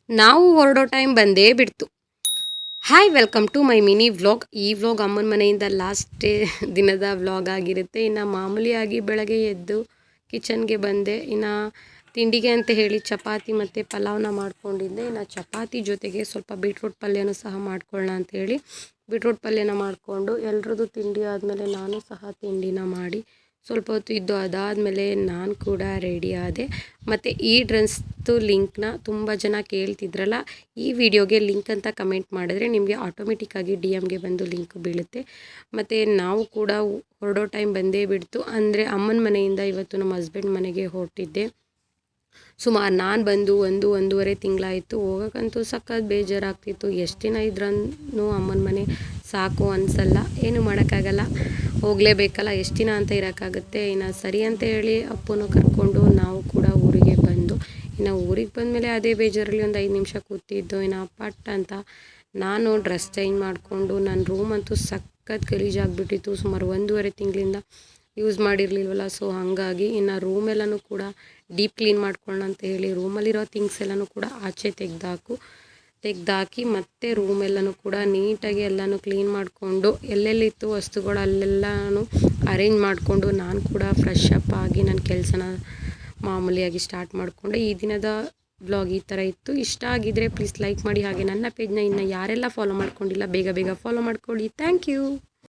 ನಾವು ಹೊರಡೋ ಟೈಮ್ ಬಂದೇ ಬಿಡ್ತು. Hi, welcome to my mini vlog. ಈ ವ್ಲಾಗ್ ಅಮ್ಮನ ಮನೆಯಿಂದ ಲಾಸ್ಟ್ ಡೇ ದಿನದ ವ್ಲಾಗ್ ಆಗಿರುತ್ತೆ. ಇನ್ನು ಮಾಮೂಲಿಯಾಗಿ ಬೆಳಗ್ಗೆ ಎದ್ದು ಕಿಚನ್ಗೆ ಬಂದೆ. ಇನ್ನು ತಿಂಡಿಗೆ ಅಂತ ಹೇಳಿ ಚಪಾತಿ ಮತ್ತು ಪಲಾವ್ನ ಮಾಡ್ಕೊಂಡಿದ್ದೆ. ಇನ್ನು ಚಪಾತಿ ಜೊತೆಗೆ ಸ್ವಲ್ಪ ಬೀಟ್ರೂಟ್ ಪಲ್ಯನೂ ಸಹ ಮಾಡ್ಕೊಳ್ಳೋಣ ಅಂಥೇಳಿ ಬೀಟ್ರೂಟ್ ಪಲ್ಯನ ಮಾಡಿಕೊಂಡು ಎಲ್ರದ್ದು ತಿಂಡಿ ಆದಮೇಲೆ ನಾನು ಸಹ ತಿಂಡಿನ ಮಾಡಿ ಸ್ವಲ್ಪ ಹೊತ್ತು ಇದ್ದು ಅದಾದಮೇಲೆ ನಾನು ಕೂಡ ರೆಡಿ ಆದೆ. ಮತ್ತು ಈ ಡ್ರೆಸ್ದು ಲಿಂಕ್ನ ತುಂಬ ಜನ ಕೇಳ್ತಿದ್ರಲ್ಲ, ಈ ವಿಡಿಯೋಗೆ ಲಿಂಕ್ ಅಂತ ಕಮೆಂಟ್ ಮಾಡಿದ್ರೆ ನಿಮಗೆ ಆಟೋಮೆಟಿಕ್ಕಾಗಿ ಡಿ.ಎಮ್ಗೆ ಬಂದು ಲಿಂಕ್ ಬೀಳುತ್ತೆ. ಮತ್ತು ನಾವು ಕೂಡ ಹೊರಡೋ ಟೈಮ್ ಬಂದೇ ಬಿಡ್ತು. ಅಂದರೆ ಅಮ್ಮನ ಮನೆಯಿಂದ ಇವತ್ತು ನಮ್ಮ ಹಸ್ಬೆಂಡ್ ಮನೆಗೆ ಹೊರಟಿದ್ದೆ. ಸುಮಾರು ನಾನು ಬಂದು ಒಂದೂವರೆ ತಿಂಗಳಾಯಿತು. ಹೋಗೋಕ್ಕಂತೂ ಸಖತ್ ಬೇಜಾರಾಗ್ತಿತ್ತು. ಎಷ್ಟು ದಿನ ಇದ್ರೂ ಅಮ್ಮನ ಮನೆ ಸಾಕು ಅನಿಸಲ್ಲ. ಏನು ಮಾಡೋಕ್ಕಾಗಲ್ಲ, ಹೋಗಲೇಬೇಕಲ್ಲ, ಎಷ್ಟು ದಿನ ಅಂತ ಇರೋಕ್ಕಾಗುತ್ತೆ. ಇನ್ನು ಸರಿ ಅಂತ ಹೇಳಿ ಅಪ್ಪನೂ ಕರ್ಕೊಂಡು ನಾವು ಕೂಡ ಊರಿಗೆ ಬಂದು, ಇನ್ನು ಊರಿಗೆ ಬಂದಮೇಲೆ ಅದೇ ಬೇಜಾರಲ್ಲಿ ಒಂದು 5 ನಿಮಿಷ ಕೂತಿದ್ದು. ಇನ್ನು ಪಟ್ ಅಂತ ನಾನು ಡ್ರೆಸ್ ಚೇಂಜ್ ಮಾಡಿಕೊಂಡು ನನ್ನ ರೂಮ್ ಅಂತೂ ಸಖತ್ ಗಲೀಜಾಗಿಬಿಟ್ಟಿತ್ತು. ಸುಮಾರು ಒಂದೂವರೆ ತಿಂಗಳಿಂದ ಯೂಸ್ ಮಾಡಿರಲಿಲ್ವಲ್ಲ, ಸೊ ಹಾಗಾಗಿ ಇನ್ನು ರೂಮೆಲ್ಲನೂ ಕೂಡ ಡೀಪ್ ಕ್ಲೀನ್ ಮಾಡ್ಕೊಳ್ಳೋಣ ಅಂತ ಹೇಳಿ ರೂಮಲ್ಲಿರೋ ಥಿಂಗ್ಸ್ ಎಲ್ಲನೂ ಕೂಡ ಆಚೆ ತೆಗೆದಾಕಿ ಮತ್ತೆ ರೂಮೆಲ್ಲನೂ ಕೂಡ ನೀಟಾಗಿ ಎಲ್ಲನೂ ಕ್ಲೀನ್ ಮಾಡಿಕೊಂಡು ಎಲ್ಲೆಲ್ಲಿತ್ತು ವಸ್ತುಗಳು ಅಲ್ಲೆಲ್ಲನೂ ಅರೇಂಜ್ ಮಾಡಿಕೊಂಡು ನಾನು ಕೂಡ ಫ್ರೆಶ್ ಅಪ್ ಆಗಿ ನನ್ನ ಕೆಲಸನ ಮಾಮೂಲಿಯಾಗಿ ಸ್ಟಾರ್ಟ್ ಮಾಡಿಕೊಂಡೆ. ಈ ದಿನದ ವ್ಲಾಗ್ ಈ ಥರ ಇತ್ತು. ಇಷ್ಟ ಆಗಿದ್ದರೆ ಪ್ಲೀಸ್ ಲೈಕ್ ಮಾಡಿ. ಹಾಗೆ ನನ್ನ ಪೇಜ್ನ ಇನ್ನು ಯಾರೆಲ್ಲ ಫಾಲೋ ಮಾಡ್ಕೊಂಡಿಲ್ಲ ಬೇಗ ಫಾಲೋ ಮಾಡ್ಕೊಳ್ಳಿ. Thank you.